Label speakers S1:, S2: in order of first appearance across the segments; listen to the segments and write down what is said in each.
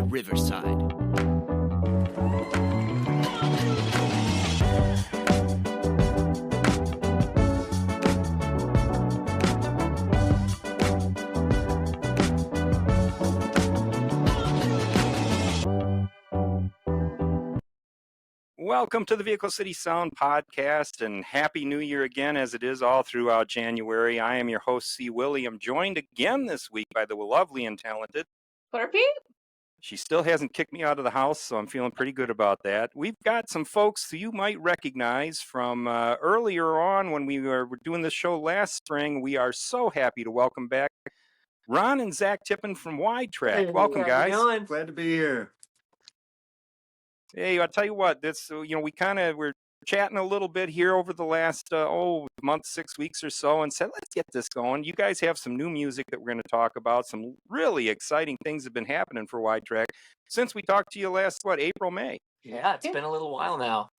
S1: Riverside.
S2: Welcome to the Vehicle City Sound Podcast, and Happy New Year again, as it is all throughout January. I am your host, C. Willie. I'm joined again this week by the lovely and talented
S3: Slurpee?
S2: She still hasn't kicked me out of the house, so I'm feeling pretty good about that. We've got some folks you might recognize from earlier on when we were doing this show last spring. We are so happy to welcome back Ron and Zack Tippin from Widetrack.
S4: Hey,
S2: Welcome, guys.
S4: How you doing? Glad to be here.
S2: Hey, I'll tell you what, this, we're chatting a little bit here over the last, month, 6 weeks or so, and said, let's get this going. You guys have some new music that we're going to talk about. Some really exciting things have been happening for Widetrack since we talked to you last, April, May.
S4: Yeah, it's been a little while now.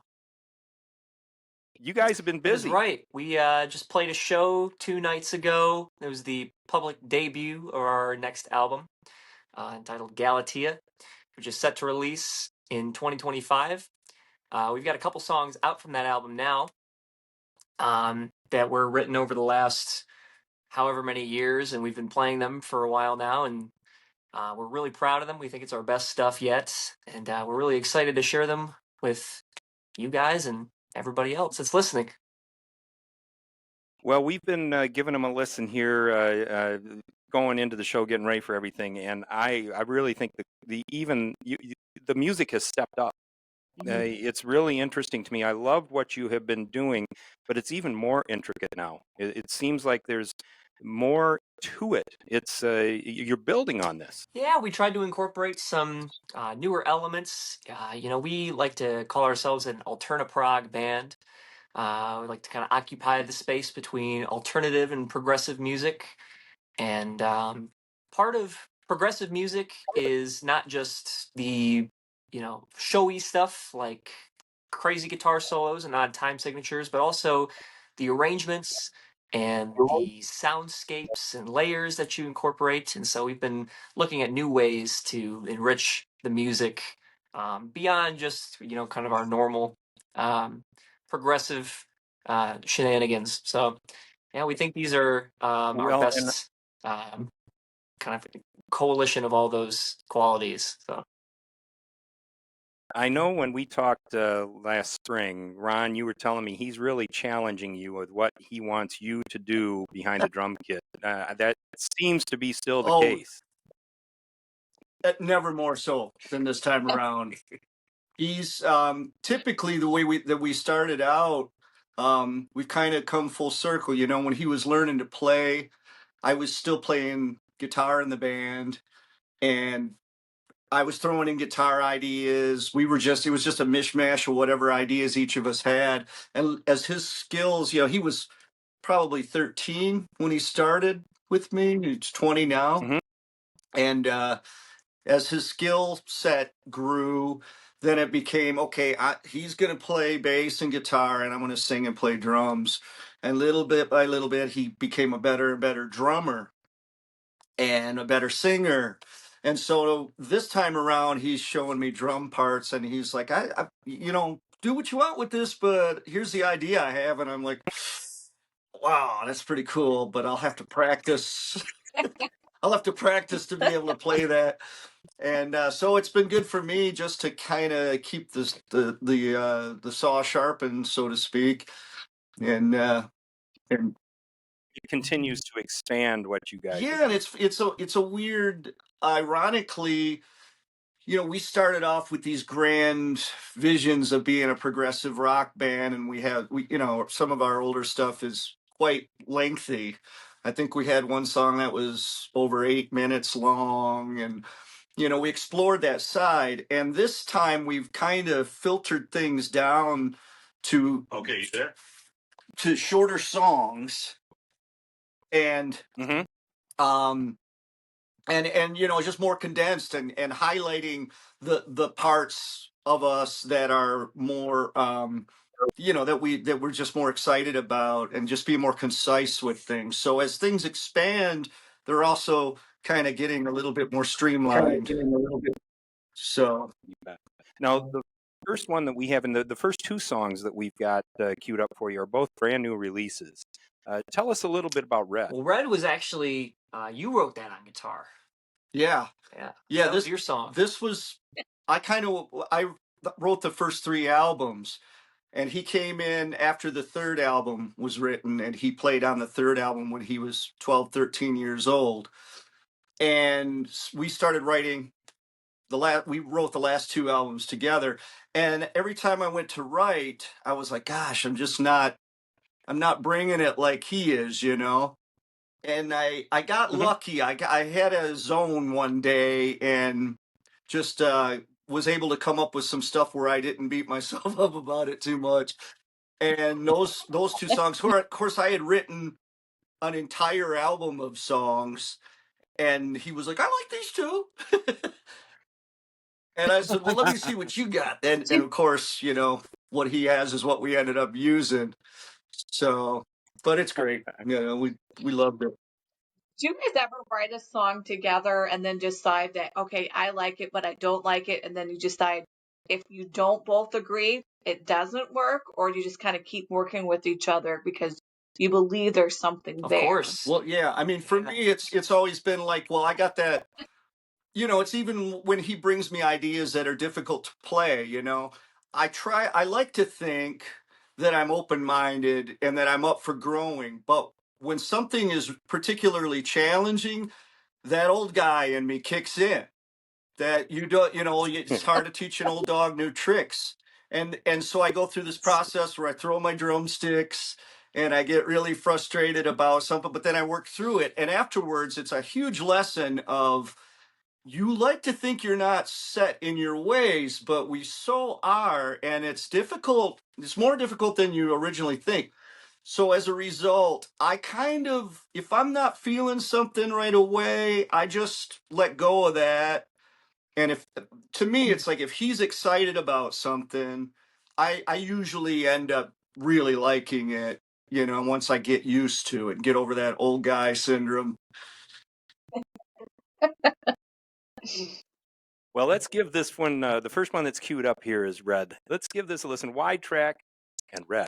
S2: You guys have been busy.
S4: That's right. We just played a show 2 nights ago. It was the public debut of our next album, entitled Galatea, which is set to release in 2025. We've got a couple songs out from that album now that were written over the last however many years, and we've been playing them for a while now, and we're really proud of them. We think it's our best stuff yet, and we're really excited to share them with you guys and everybody else that's listening.
S2: Well, we've been giving them a listen here, going into the show, getting ready for everything, and I really think the music has stepped up. It's really interesting to me. I love what you have been doing, but it's even more intricate now. It seems like there's more to it. It's you're building on this.
S4: Yeah, we tried to incorporate some newer elements. We like to call ourselves an alternaprog band. We like to kind of occupy the space between alternative and progressive music. And part of progressive music is not just the showy stuff like crazy guitar solos and odd time signatures, but also the arrangements and the soundscapes and layers that you incorporate. And so we've been looking at new ways to enrich the music beyond just, kind of our normal progressive shenanigans. So, yeah, we think these are our best kind of coalition of all those qualities. So.
S2: I know when we talked last spring, Ron, you were telling me he's really challenging you with what he wants you to do behind the drum kit. That seems to be still the case.
S5: Never more so than this time around. He's typically the way we started out. We've kind of come full circle. When he was learning to play, I was still playing guitar in the band, and I was throwing in guitar ideas. It was just a mishmash of whatever ideas each of us had. And as his skills, he was probably 13 when he started with me. He's 20 now.
S2: Mm-hmm.
S5: And as his skill set grew, then it became, okay, he's going to play bass and guitar, and I'm going to sing and play drums. And little bit by little bit, he became a better and better drummer and a better singer. And so this time around, he's showing me drum parts, and he's like, I do what you want with this, but here's the idea I have. And I'm like, wow, that's pretty cool, but I'll have to practice. I'll have to practice to be able to play that. And so it's been good for me just to kind of keep the saw sharpened, so to speak. And
S2: it continues to expand what you guys.
S5: Yeah, and it's a weird. Ironically, we started off with these grand visions of being a progressive rock band, and we some of our older stuff is quite lengthy. I think we had one song that was over 8 minutes long, and we explored that side. And this time we've kind of filtered things down to to shorter songs, and
S2: mm-hmm.
S5: And just more condensed and highlighting the parts of us that are more that we're just more excited about, and just be more concise with things. So as things expand, they're also kind of getting a little bit more streamlined. So
S2: You bet. Now, the first one that we have, and the first two songs that we've got queued up for you are both brand new releases. Tell us a little bit about Red.
S4: Well, Red was actually you wrote that on guitar.
S5: yeah,
S4: Yeah. That was your song.
S5: This was I wrote the first 3 albums, and he came in after the third album was written, and he played on the third album when he was 12, 13 years old. And we started writing we wrote the last 2 albums together. And every time I went to write, I was like, gosh, I'm not bringing it like he is, you know? And I got lucky. I had a zone one day and just was able to come up with some stuff where I didn't beat myself up about it too much. And those 2 songs, of course, I had written an entire album of songs, and he was like, I like these 2. And I said, well, let me see what you got. And of course, you know, what he has is what we ended up using. So, but it's great. You know, we loved it.
S1: Do you guys ever write a song together and then decide that, okay, I like it, but I don't like it, and then you decide if you don't both agree, it doesn't work, or do you just kind of keep working with each other because you believe there's something
S4: Of
S1: there?
S4: course.
S5: Well, yeah. I mean, for me, it's always been like, well, I got that. You know, it's even when he brings me ideas that are difficult to play. You know, I like to think that I'm open-minded and that I'm up for growing, but when something is particularly challenging, that old guy in me kicks in. That you don't, you know, it's hard to teach an old dog new tricks. And so I go through this process where I throw my drumsticks and I get really frustrated about something, but then I work through it. And afterwards, it's a huge lesson of, you like to think you're not set in your ways, but we so are, and it's difficult. It's more difficult than you originally think. So as a result, I kind of, if I'm not feeling something right away, I just let go of that. And if, to me, it's like if he's excited about something, I usually end up really liking it, you know, once I get used to it, get over that old guy syndrome.
S2: Well, let's give this one, the first one that's queued up here is Red. Let's give this a listen. Widetrack and Red.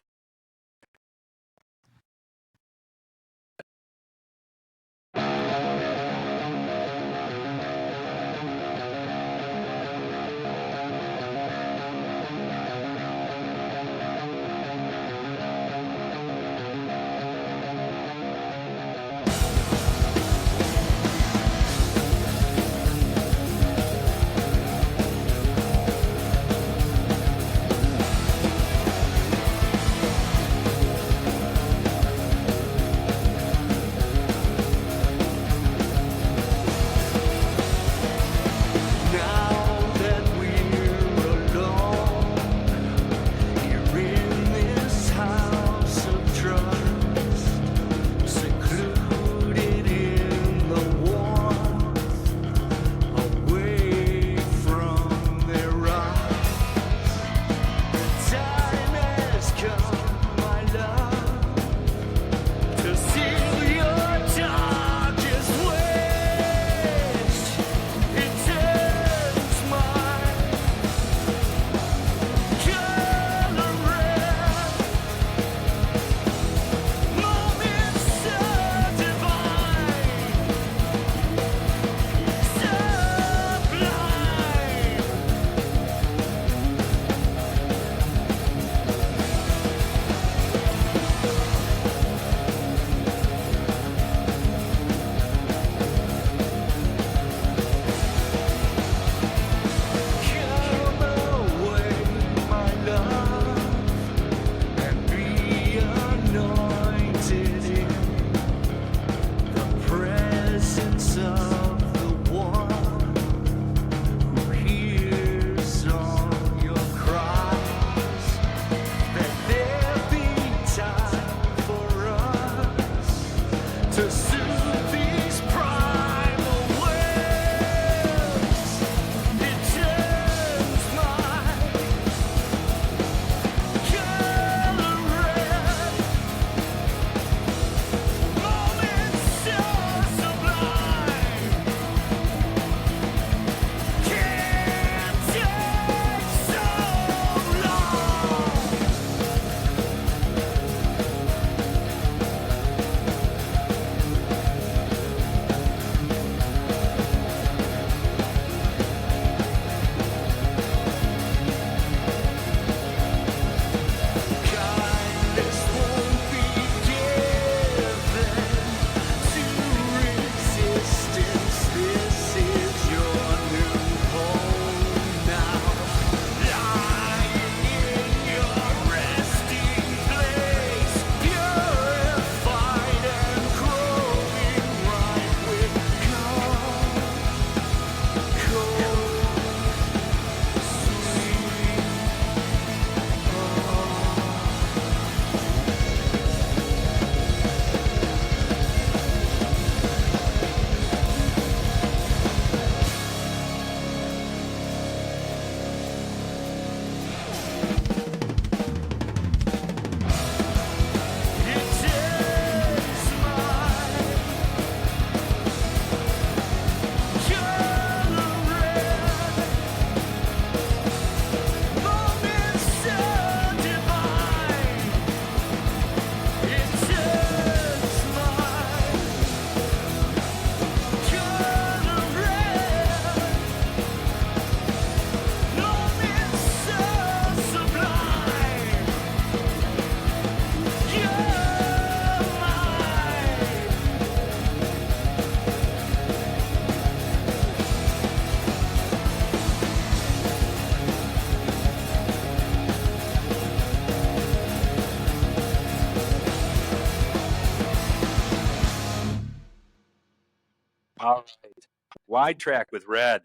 S2: All right. Widetrack with Red.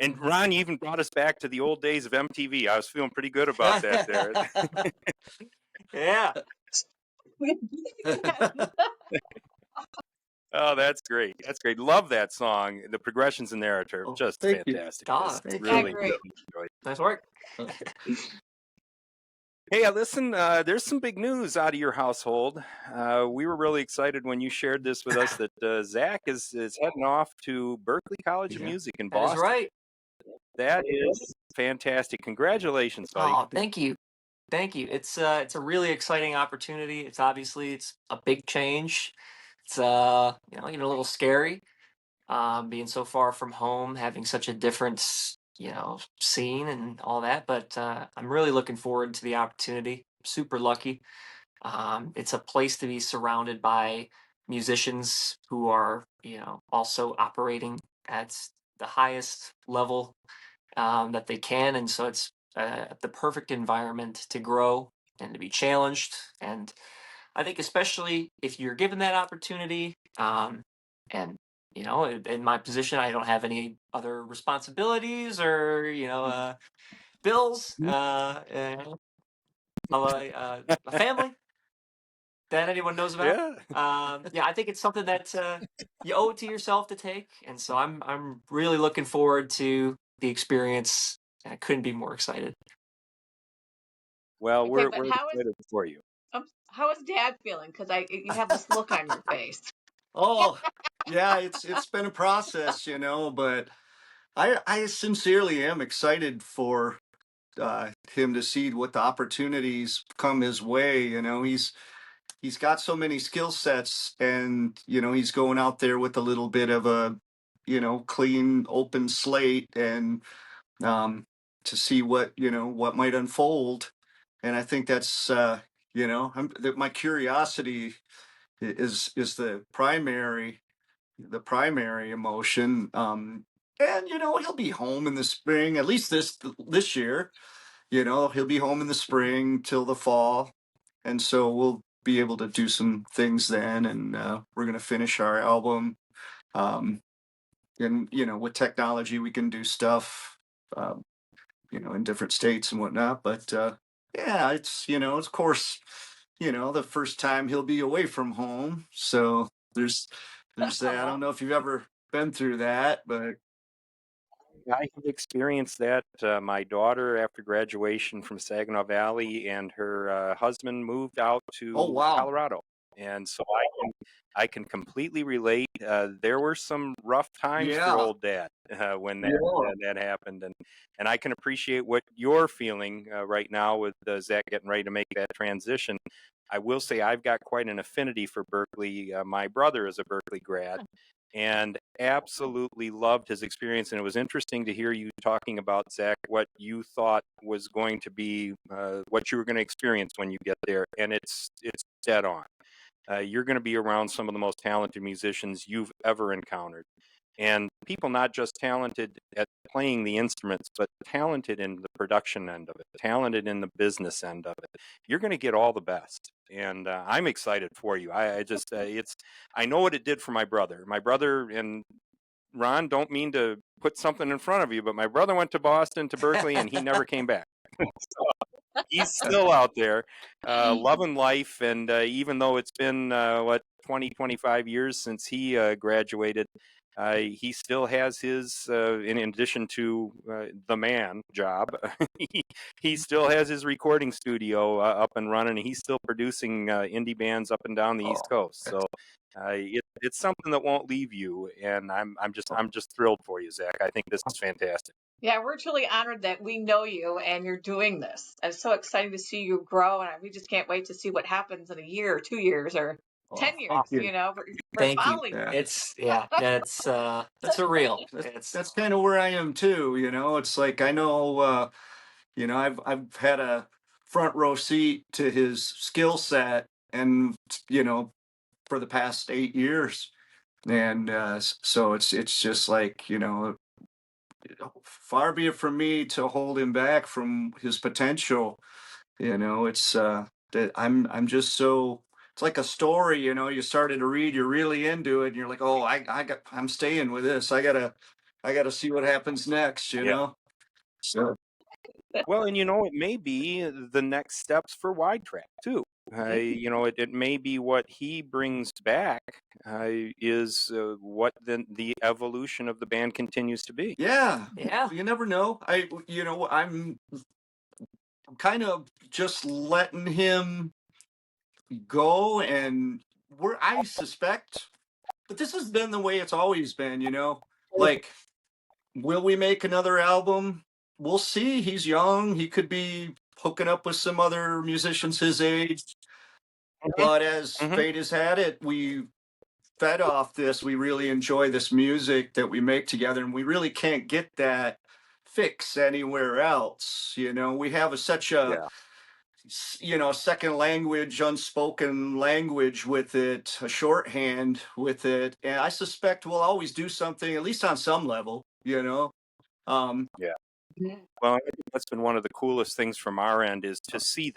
S2: And Ron, you even brought us back to the old days of MTV. I was feeling pretty good about that there.
S4: Yeah.
S2: Oh, that's great. That's great. Love that song. The progressions in there are
S5: Oh,
S2: just
S5: thank you.
S2: fantastic.
S4: Ah,
S2: Just
S5: Thank
S1: I
S2: really,
S5: you.
S1: agree.
S2: really enjoyed it.
S4: nice work.
S2: Hey, listen, there's some big news out of your household. We were really excited when you shared this with us that Zach is heading off to Berklee College of
S5: Yeah.
S2: Music in
S4: That is
S2: Boston.
S4: right.
S2: That is fantastic. Congratulations, buddy.
S4: Oh, thank you. Thank you. It's a really exciting opportunity. It's obviously it's a big change. It's even a little scary, being so far from home, having such a different scene and all that. But I'm really looking forward to the opportunity. Super lucky. It's a place to be surrounded by musicians who are also operating at the highest level that they can, and so it's the perfect environment to grow and to be challenged. And I think especially if you're given that opportunity, and in my position, I don't have any other responsibilities or bills, a family that anyone knows about.
S2: Yeah.
S4: Yeah, I think it's something that you owe it to yourself to take, and so I'm really looking forward to the experience. I couldn't be more excited.
S2: Well,
S1: Okay,
S2: we're
S1: but
S2: excited for you.
S1: how is Dad feeling? Because you have this look on your face.
S5: Oh, yeah, it's been a process, but I sincerely am excited for him to see what the opportunities come his way. He's got so many skill sets, and he's going out there with a little bit of a clean, open slate, and to see what might unfold. And I think that's my curiosity is the primary emotion. And he'll be home in the spring, at least this year. He'll be home in the spring till the fall, and so we'll be able to do some things then. And we're gonna finish our album. Um, and with technology, we can do stuff. Um, in different states and whatnot. But yeah, it's of course, the first time he'll be away from home. So there's that. I don't know if you've ever been through that, but
S2: I have experienced that. My daughter, after graduation from Saginaw Valley, and her husband moved out
S5: oh
S2: to
S5: wow,
S2: Colorado, and so I can completely relate. There were some rough times for
S5: yeah,
S2: old Dad when that
S5: yeah.
S2: that happened, and I can appreciate what you're feeling right now with Zach getting ready to make that transition. I will say I've got quite an affinity for Berkeley. My brother is a Berkeley grad, and absolutely loved his experience. And it was interesting to hear you talking about, Zach, what you thought was going to be, what you were going to experience when you get there, and it's dead on. You're going to be around some of the most talented musicians you've ever encountered, and people not just talented at playing the instruments, but talented in the production end of it, talented in the business end of it. You're going to get all the best, and I'm excited for you. I just I know what it did for my brother. My brother, and Ron, don't mean to put something in front of you, but my brother went to Boston, to Berkeley, and he never came back. He's still out there, loving life. And even though it's been, 20, 25 years since he graduated, he still has his, in addition to the man job, he, he still has his recording studio up and running. And he's still producing indie bands up and down the East
S5: Oh,
S2: Coast. So it's something that won't leave you. And I'm just thrilled for you, Zach. I think this is fantastic.
S1: Yeah, we're truly honored that we know you and you're doing this. It's so exciting to see you grow, and we just can't wait to see what happens in a year or 2 years or
S5: oh,
S1: 10 years.
S5: thank you.
S1: For
S4: Thank you.
S1: following
S5: Yeah.
S1: you.
S4: It's that's surreal. It's
S5: That's kind of where I am too. It's like I know. I've had a front row seat to his skill set, and for the past 8 years, and so it's just like far be it from me to hold him back from his potential. It's that I'm just so it's like a story, you know, you started to read, you're really into it, and you're like, oh, I'm staying with this. I gotta see what happens next, you
S2: Yeah.
S5: know. So
S2: Well, and it may be the next steps for Widetrack too. It may be what he brings back is what the evolution of the band continues to be.
S5: yeah,
S4: Yeah.
S5: you never know. I'm kind of just letting him go, and I suspect, but this has been the way it's always been, you know. Like, will we make another album? We'll see. He's young. He could be hooking up with some other musicians his age.
S2: Mhm,
S5: But as
S2: mhm.
S5: fate has had it, we fed off this. We really enjoy this music that we make together, and we really can't get that fix anywhere else. You know, we have such a
S2: Yeah.
S5: second language, unspoken language with it, a shorthand with it, and I suspect we'll always do something, at least on some level. You know,
S2: Yeah.
S1: Yeah.
S2: Well, I think that's been one of the coolest things from our end is to see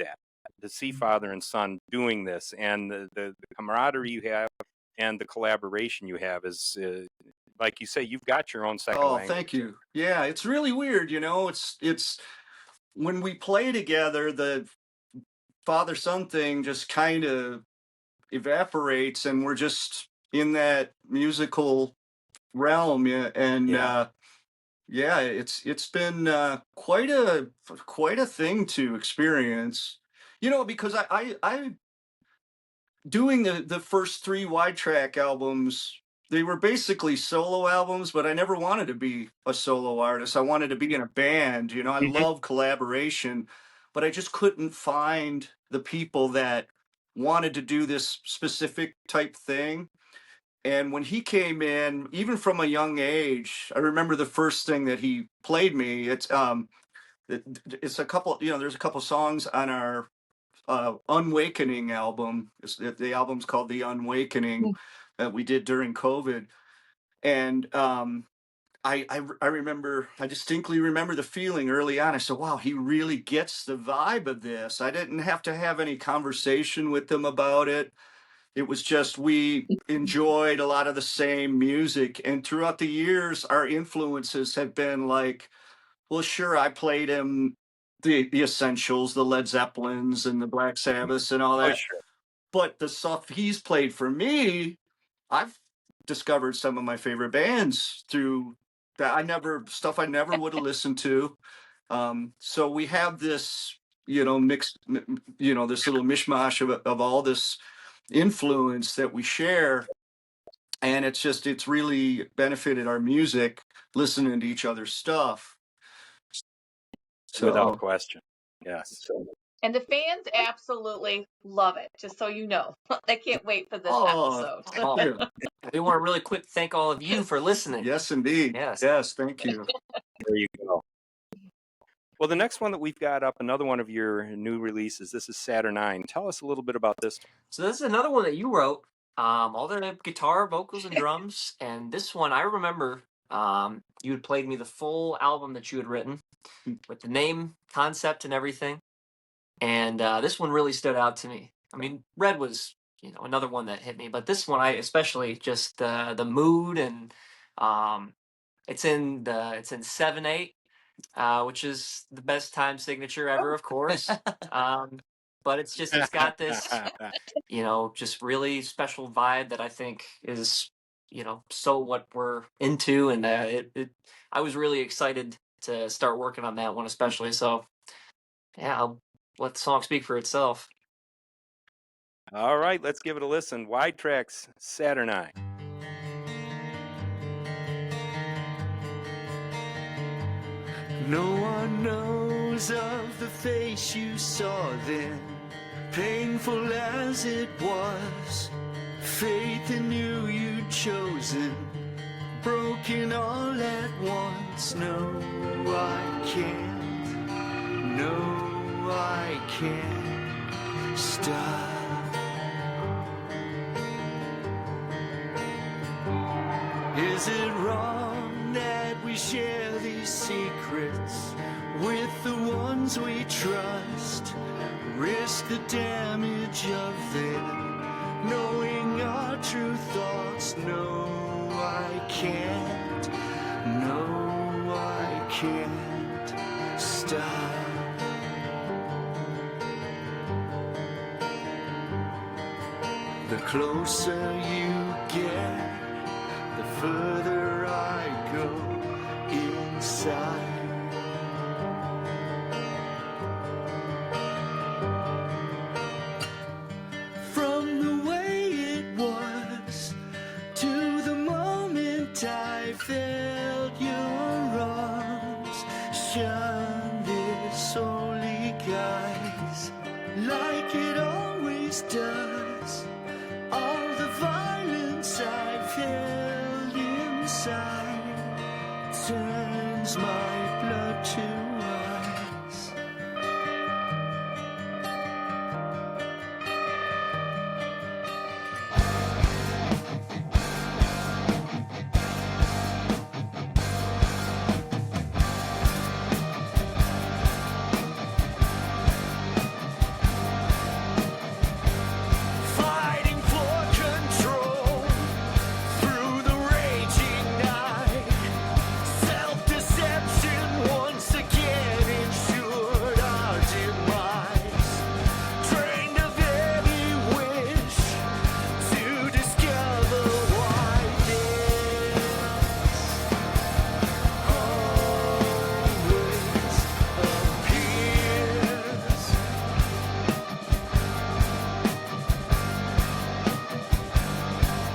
S2: father and son doing this, and the camaraderie you have and the collaboration you have is, like you say, you've got your own second
S5: oh,
S2: language
S5: thank
S2: there.
S5: you. Yeah, it's really weird. You know, it's when we play together, the father son thing just kind of evaporates, and we're just in that musical realm. Yeah, and
S2: Yeah.
S5: yeah, it's been quite a thing to experience. You know, because I doing the first three wide track albums, they were basically solo albums, but I never wanted to be a solo artist. I wanted to be in a band. You know, I
S2: Mhm.
S5: love collaboration, but I just couldn't find the people that wanted to do this specific type thing. And when he came in, even from a young age, I remember the first thing that he played me. It's a couple, there's a couple songs on our Unwakening album. The album's called The Unwakening that we did during COVID. And I remember, I distinctly remember the feeling early on. I said, wow, he really gets the vibe of this. I didn't have to have any conversation with him about it. It was just we enjoyed a lot of the same music. And throughout the years, our influences have been like, well, sure, I played him the Essentials, the Led Zeppelins, and the Black Sabbaths, and all
S2: Oh,
S5: that.
S2: sure.
S5: But the stuff he's played for me, I've discovered some of my favorite bands through that I never would have listened to. So we have this, mixed, this little mishmash of all this influence that we share, and it's really benefited our music listening to each other's stuff.
S2: Without
S5: So
S2: question. Yes.
S1: And the fans absolutely love it, just so you know. They can't wait for this
S5: oh,
S1: episode.
S5: thank
S4: Oh,
S5: you.
S4: we want to really quick thank all of you for listening.
S5: Yes, indeed.
S4: Yes.
S5: Yes, thank you.
S2: There you go. Well, the next one that we've got up, another one of your new releases. This is Saturnine. Tell us a little bit about this.
S4: So this is another one that you wrote. All the guitar, vocals, and drums. And this one, I remember you had played me the full album that you had written with the name, concept, and everything. And this one really stood out to me. I mean, Red was, another one that hit me, but this one, I especially just the mood, and it's in 7/8, which is the best time signature ever, of course. But it's got this, just really special vibe that I think is, so what we're into, and I was really excited to start working on that one, especially. So yeah, I'll let the song speak for itself.
S2: All right, let's give it a listen. Widetrack's Saturnine.
S3: No one knows of the face you saw then, painful as it was. Faith in you you'd chosen, broken all at once. No, I can't. No, I can't stop. Is it wrong that we share these secrets with the ones we trust? Risk the damage of them knowing our true thoughts. No, I can't. No, I can't stop. The closer you get, the further I go inside. From the way it was to the moment I felt your arms shun this holy guise, like it always does. All the violence I've held inside turns my blood to ice. Fighting for control through the raging night. Self-deception once again ensured our demise. Drained of any wish to discover why this always appears.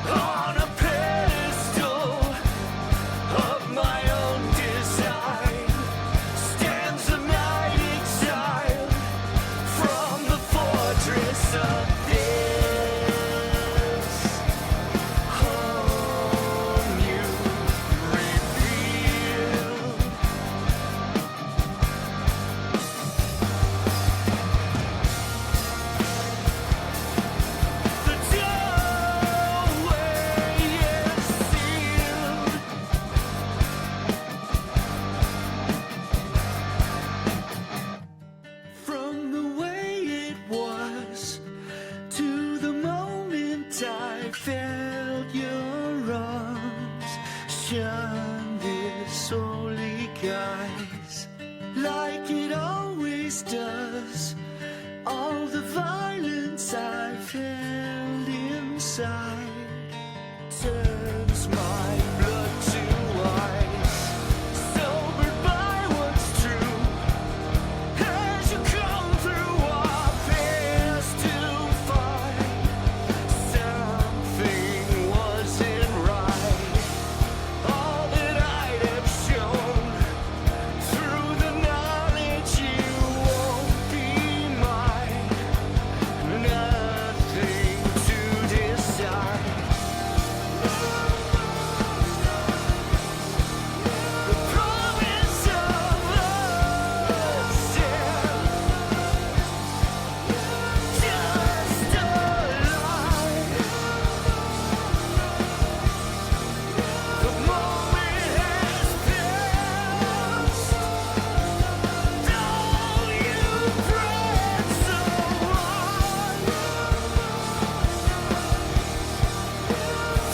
S3: On a pedestal of my own design stands a knight exiled from the fortress of this home you reveal. The doorway is sealed. From the way it was to the moment I felt your arms shun this holy guise, like it always does. All the violence I've held inside turns my blood to ice. Sobered by what's true, as you come through our past to find something wasn't right. All that I'd have shown through the knowledge you won't be mine. Nothing to decide. The promise of us, just a lie. The moment has passed. Though you press so hard,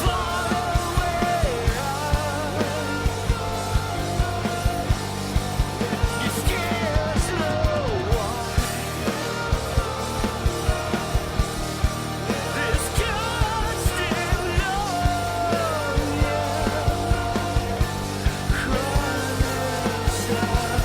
S3: far away, you scares no one. This constant longing cries out.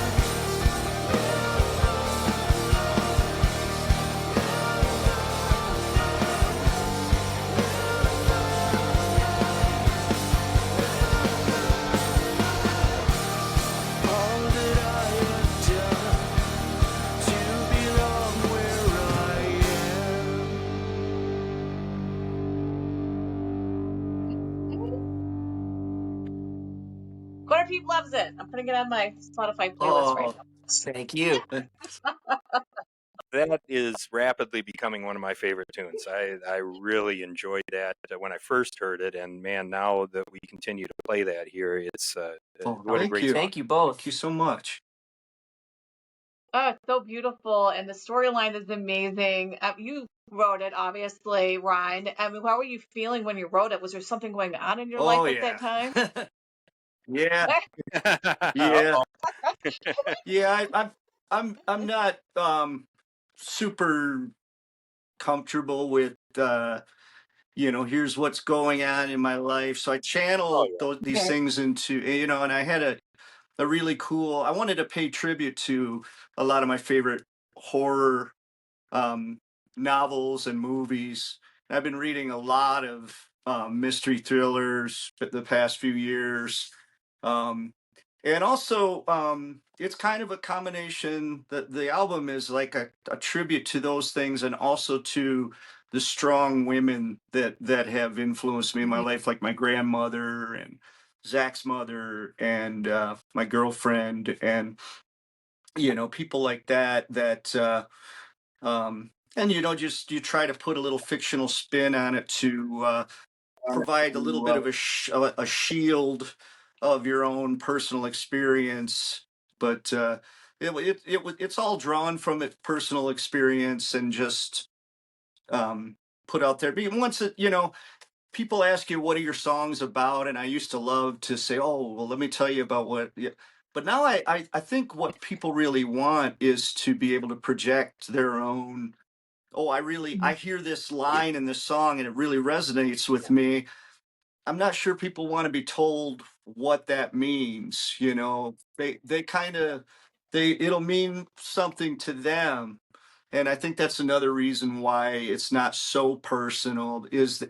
S3: All that I have done to belong where I am.
S1: Corner Peep loves it. I'm putting it on my Spotify playlist right
S4: Oh,
S1: now.
S4: thank you.
S2: That is rapidly becoming one of my favorite tunes. I really enjoyed that when I first heard it, and man, now that we continue to play that here, it's what a
S5: Thank
S2: great
S5: you.
S2: song.
S4: Thank you both.
S5: Thank you so much.
S1: Oh, it's so beautiful, and the storyline is amazing. You wrote it, obviously, Ryan. I mean, how were you feeling when you wrote it? Was there something going on in your life
S5: Oh
S1: at that
S5: yeah.
S1: time?
S5: Yeah. Yeah.
S2: Uh-oh.
S5: Yeah. I'm not super comfortable with here's what's going on in my life. So I
S2: Oh
S5: channel
S2: yeah.
S5: these
S1: Okay.
S5: things into, and I had a really cool, I wanted to pay tribute to a lot of my favorite horror um, novels and movies. I've been reading a lot of mystery thrillers the past few years. Um, and also, it's kind of a combination. The album is like a tribute to those things, and also to the strong women that have influenced me in my
S1: Mhm.
S5: life, like my grandmother and Zach's mother and my girlfriend, and people like and just you try to put a little fictional spin on it to provide a little bit of a shield of your own personal experience, but it's all drawn from its personal experience and just put out there. But once people ask you what are your songs about, and I used to love to say, oh well, let me tell you about what. Yeah. But now I think what people really want is to be able to project their own. Oh, I hear this
S2: Yeah.
S5: line in this song and it really resonates with me. I'm not sure people want to be told what that means. They kind of it'll mean something to them. And I think that's another reason why it's not so personal is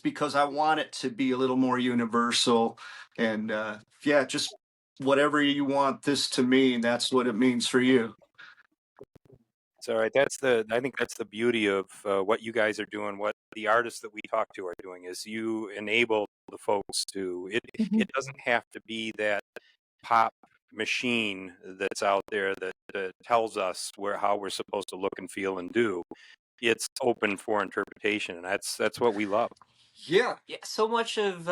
S5: because I want it to be a little more universal. And yeah, just whatever you want this to mean, that's what it means for you.
S2: It's all right. I think that's the beauty of what you guys are doing. What the artists that we talk to are doing is you enable the folks to. It doesn't have to be that pop machine that's out there that tells us how we're supposed to look and feel and do. It's open for interpretation, and that's what we love.
S5: Yeah.
S4: Yeah, so much of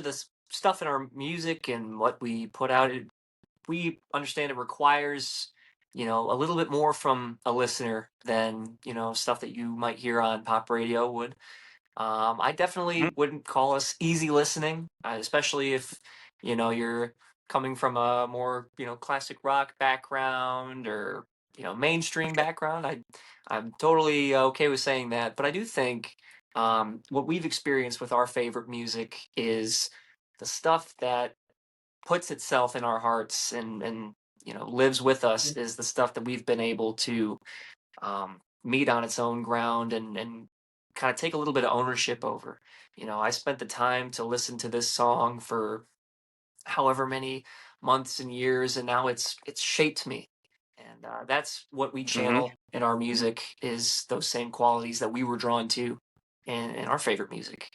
S4: this stuff in our music and what we put out, we understand it requires, a little bit more from a listener than, stuff that you might hear on pop radio would. I definitely
S2: Mhm.
S4: wouldn't call us easy listening, especially if, you're coming from a more, classic rock background or, mainstream background. I'm totally okay with saying that. But I do think what we've experienced with our favorite music is the stuff that puts itself in our hearts and lives with us is the stuff that we've been able to meet on its own ground and kind of take a little bit of ownership over. I spent the time to listen to this song for however many months and years, and now it's shaped me. And that's what we
S2: Mhm.
S4: channel in our music is those same qualities that we were drawn to in our favorite music.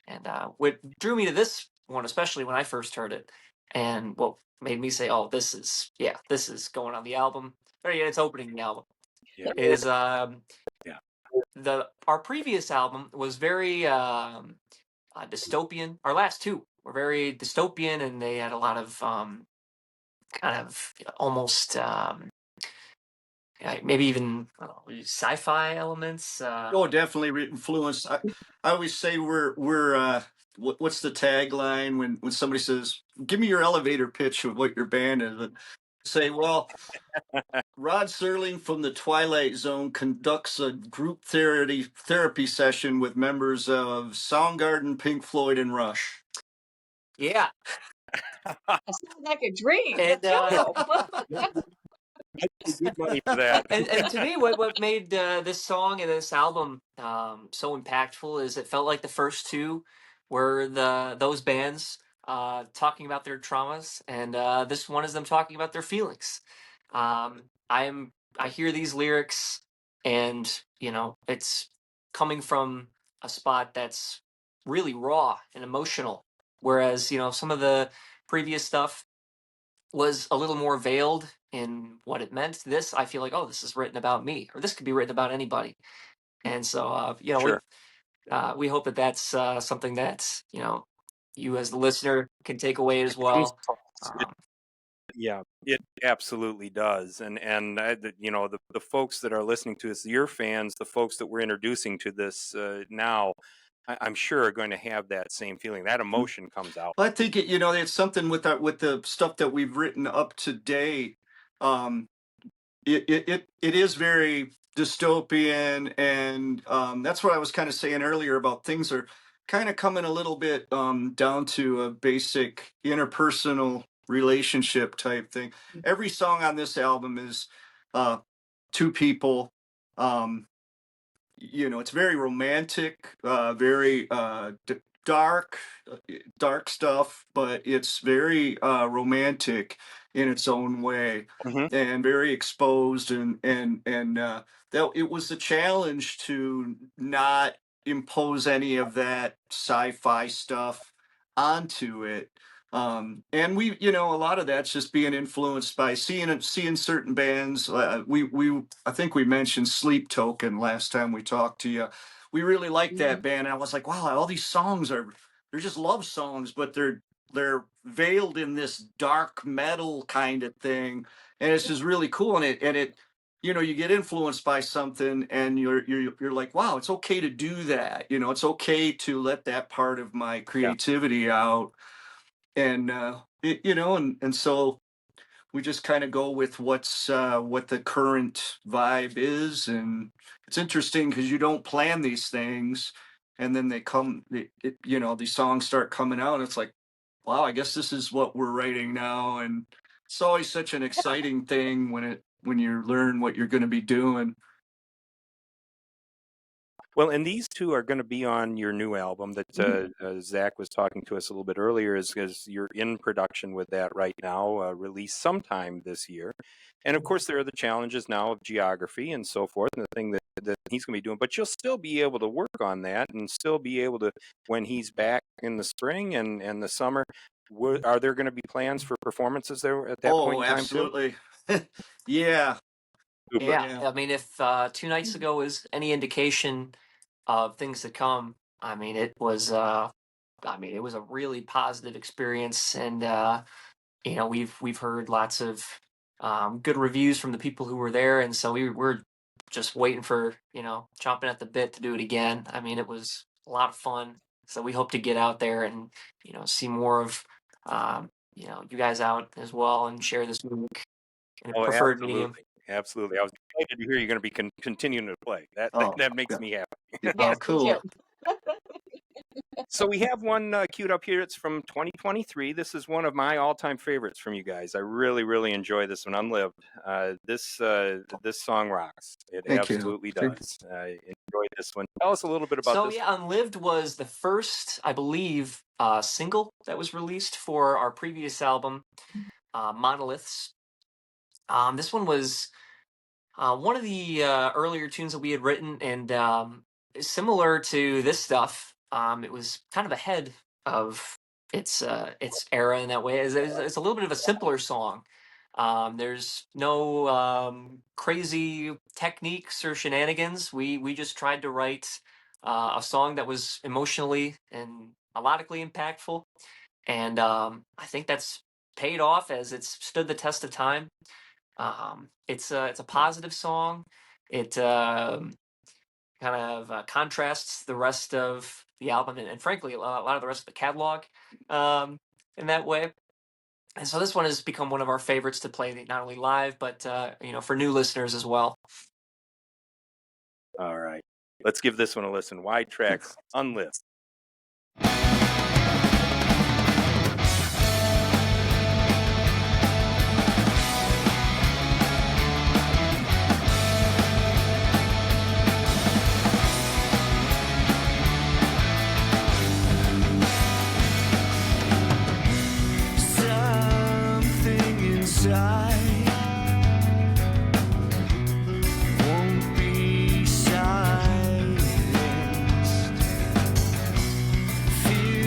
S4: And what drew me to this one, especially when I first heard it, and what made me say, "Oh, this is going on the album." Or yeah, it's opening the album
S2: Yeah.
S4: is
S2: Yeah.
S4: the our previous album was very dystopian. Our last two were very dystopian, and they had a lot of kind of almost maybe even I don't know, sci-fi elements.
S5: Oh, definitely influenced. I always say we're what's the tagline when somebody says, "Give me your elevator pitch of what your band is." And say, well, Rod Serling from the Twilight Zone conducts a group therapy session with members of Soundgarden, Pink Floyd, and Rush.
S4: Yeah,
S1: That sounds like a dream
S4: and
S1: too.
S2: I pay good money for that.
S4: and to me, what made this song and this album so impactful is it felt like the first two were those bands talking about their traumas, and this one is them talking about their feelings. I hear these lyrics, and it's coming from a spot that's really raw and emotional, whereas some of the previous stuff was a little more veiled in what it meant. This, I feel like, oh, this is written about me, or this could be written about anybody. And so,
S2: Sure.
S4: we hope that that's something that you as the listener can take away as
S2: It comes
S4: well.
S2: across.
S4: Um,
S2: Yeah, it absolutely does. And the folks that are listening to this, your fans, the folks that we're introducing to this now, I'm sure are going to have that same feeling. That emotion comes out.
S5: Well, I think it's something with with the stuff that we've written up to date. Um, it is very dystopian, and that's what I was kind of saying earlier about things are kind of coming a little bit down to a basic interpersonal relationship type thing. Every song on this album is uh, two people. Um, it's very romantic, very dark, dark stuff, but it's very romantic in its own way,
S2: Hmm.
S5: and very exposed, and that it was a challenge to not impose any of that sci-fi stuff onto it. And a lot of that's just being influenced by seeing certain bands. I think we mentioned Sleep Token last time we talked to you. We really liked that band, and I was like, wow, all these songs they're just love songs, but they're veiled in this dark metal kind of thing, and it's just really cool. And it you get influenced by something, and you're like, wow, it's okay to do that. It's okay to let that part of my
S2: Yeah.
S5: creativity out, and and so we just kind of go with what the current vibe is. And it's interesting because you don't plan these things, and then these songs start coming out, and it's like, wow, I guess this is what we're writing now. And it's always such an exciting thing when you learn what you're going to be doing.
S2: Well, and these two are going to be on your new album that Zach was talking to us a little bit earlier. Is you're in production with that right now, released sometime this year. And of course, there are the challenges now of geography and so forth, and the thing that he's going to be doing. But you'll still be able to work on that, and still be able to, when he's back in the spring and the summer. Are there going to be plans for performances there at that point
S5: Oh,
S2: in time too?
S5: absolutely. Yeah.
S2: Super.
S4: Yeah,
S5: Yeah.
S4: I mean, if 2 nights ago is any indication of things to come, I mean, it was a really positive experience, and we've heard lots of good reviews from the people who were there, and so we're just waiting for chomping at the bit to do it again. I mean, it was a lot of fun, so we hope to get out there and see more of you guys out as well, and share this music in a
S2: Oh,
S4: preferred medium.
S2: absolutely, absolutely. I was excited to hear you're going to be continuing to play. That
S5: Oh,
S2: that makes
S5: yeah.
S2: me happy.
S5: Oh,
S1: Yes, me
S5: cool.
S1: too.
S2: So we have one queued up here. It's from 2023. This is one of my all-time favorites from you guys. I really, really enjoy this one. Unlived. This song rocks. It
S5: Thank you.
S2: absolutely does. I enjoy this one. Tell us a little bit about
S4: So
S2: this.
S4: yeah, Unlived was the first, I believe, single that was released for our previous album, Monoliths. This one was one of the earlier tunes that we had written, and similar to this stuff, it was kind of ahead of its era in that way. It's a little bit of a simpler song. There's no crazy techniques or shenanigans. We just tried to write a song that was emotionally and melodically impactful, and I think that's paid off as it's stood the test of time. It's a positive song. It kind of contrasts the rest of the album, and frankly, a lot of the rest of the catalog in that way. And so this one has become one of our favorites to play, not only live, but for new listeners as well.
S2: All right. Let's give this one a listen. Widetrack's Unlived.
S3: Something inside won't be silenced. Fear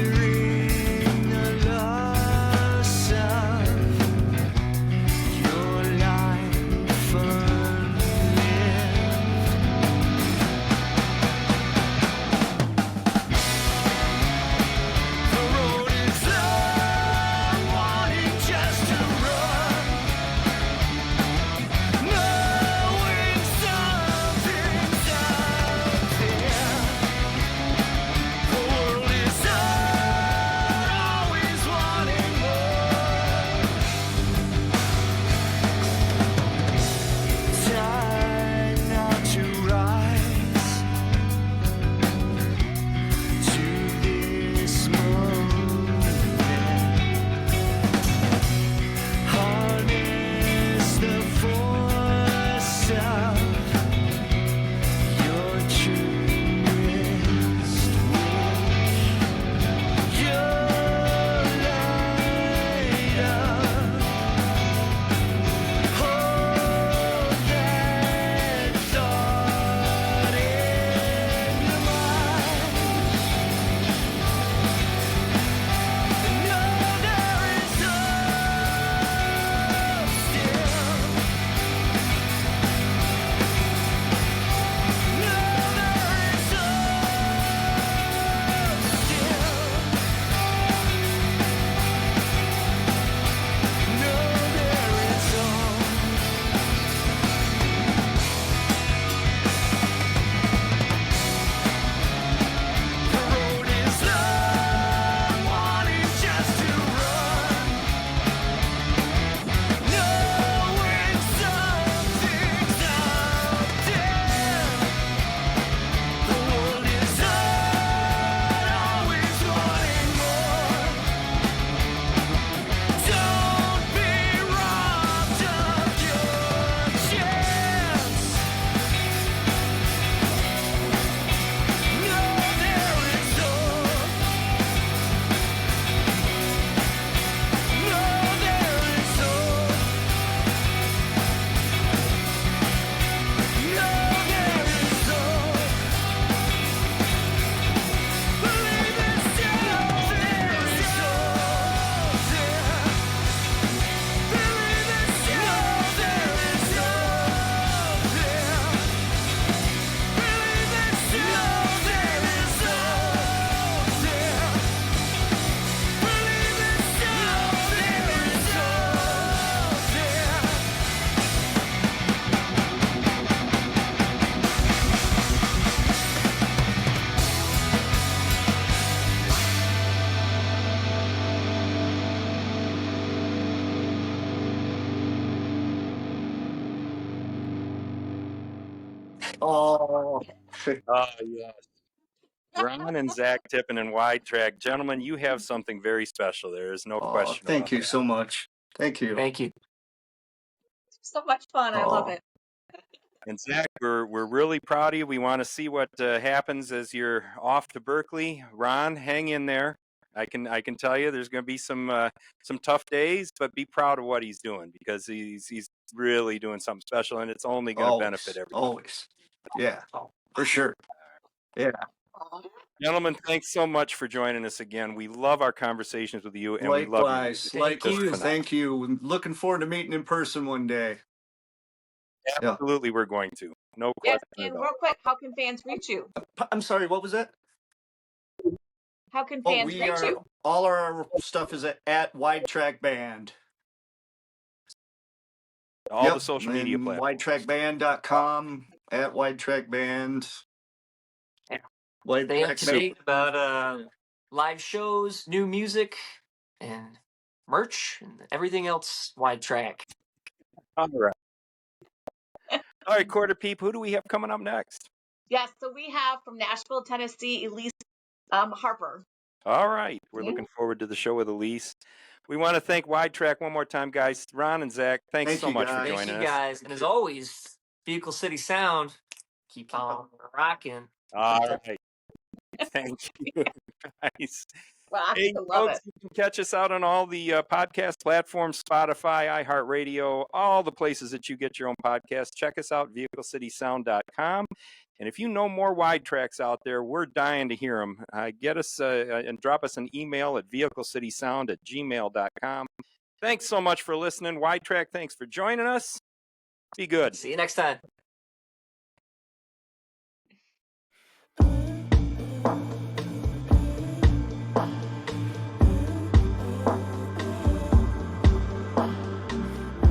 S5: Oh,
S2: Oh, yes. Ron and Zack Tippin and Widetrack. Gentlemen, you have something very special. There is no question
S5: thank
S2: about
S5: you
S2: that.
S5: so much. Thank you.
S4: Thank you.
S1: So much fun. I love
S5: Oh.
S1: it.
S2: And Zack, we're really proud of you. We want to see what happens as you're off to Berkeley. Ron, hang in there. I can tell you there's going to be some tough days, but be proud of what he's doing because he's really doing something special, and it's only going to benefit everybody.
S5: Always. Yeah, for sure. Yeah.
S2: Gentlemen, thanks so much for joining us again. We love our conversations with you, and we love your music.
S4: Thank you.
S5: Thank you. Looking forward to meeting in person one day. Yeah.
S2: Absolutely, we're going to. No
S1: Yes,
S2: question
S1: and
S2: at
S1: real
S2: all.
S1: quick, how can fans reach you?
S5: I'm sorry, what was that?
S1: How can
S5: Oh,
S1: fans reach you?
S5: all our stuff is at Widetrack Band.
S2: All the social media
S5: and
S2: platforms.
S5: Widetrackband.com, at Widetrack Band.
S4: Yeah.
S5: Widetrack
S4: Stay up to
S5: Band.
S4: date about live shows, new music, and merch, and everything else. Widetrack.
S2: All right. All right, Quarter Peep, who do we have coming up next?
S1: Yes, so we have from Nashville, Tennessee, Elise Harper.
S2: All right. We're looking forward to the show with Elise. We want to thank Widetrack one more time, guys. Ron and Zack, thanks
S5: Thank
S2: so
S5: you,
S2: much for
S5: guys.
S2: joining
S4: Thank you,
S2: us.
S4: guys. And as always, Vehicle City Sound, keep on rocking.
S2: All right. Thank you, guys.
S1: Wow,
S2: Hey,
S1: I love
S2: folks,
S1: it.
S2: you can catch us out on all the podcast platforms, Spotify, iHeartRadio, all the places that you get your own podcast. Check us out, vehiclecitysound.com. And if you know more wide tracks out there, we're dying to hear them. Get us and drop us an email at vehiclecitysound@gmail.com. Thanks so much for listening. Widetrack, thanks for joining us. Be good.
S4: See you next time.